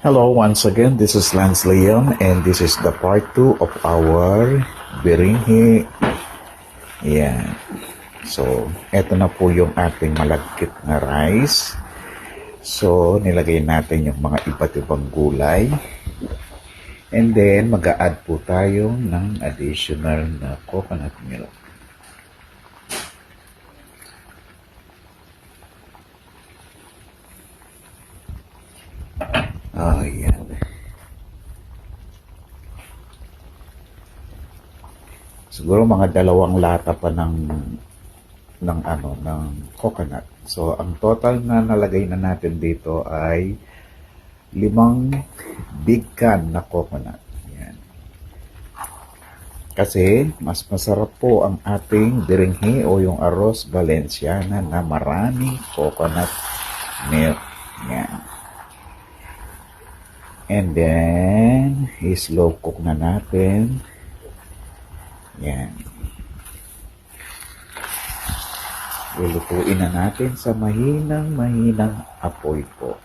Hello, once again, this is Lance Leon and this is the part 2 of our biringhi. Yan. So, eto na po yung ating malagkit na rice. So, nilagay natin yung mga iba't ibang gulay. And then, mag-a-add po tayo ng additional na coconut milk. Yan. Siguro mga 2 lata pa ng coconut. So, ang total na nalagay na natin dito ay 5 big can na coconut. Yan. Kasi, mas masarap po ang ating biringhi o yung arroz valenciana na maraming coconut milk. Yan. And then, slow cook na natin. Yan. Lulutuin na natin sa mahinang apoy po.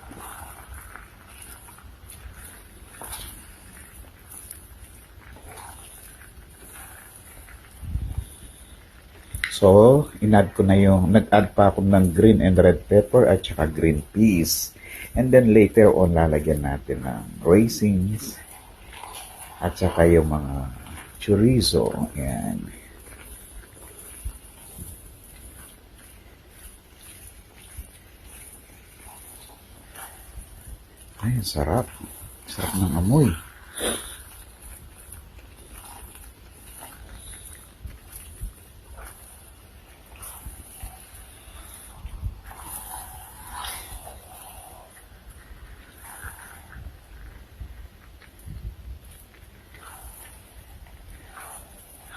So, in-add ko na nag-add pa ako ng green and red pepper at saka green peas. And then later on, lalagyan natin ng raisins at saka yung mga chorizo. Yan. Ay, sarap. Sarap ng amoy.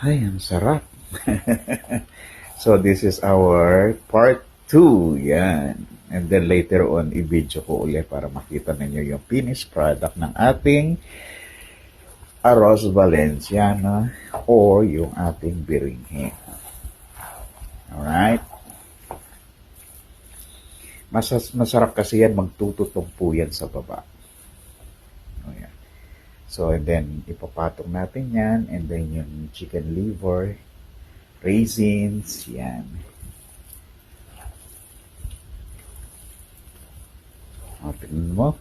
Ay, ang sarap. So, this is our part 2. Yan. And then later on, i-video ko ulit para makita ninyo yung finished product ng ating arroz valenciana or yung ating biringhi. Alright? Masarap kasi yan, magtututong po yan sa baba. So, and then, ipapatong natin yan. And then, yung chicken liver, raisins, yan. O, tignan mo.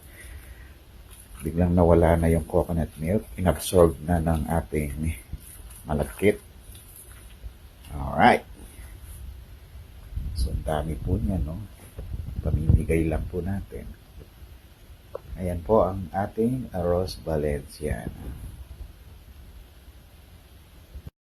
Biglang nawala na yung coconut milk. Inabsorb na ng ating malagkit. Alright. So, ang dami po niya, no? Pamimigay lang po natin. Ayan po ang ating arroz valenciana.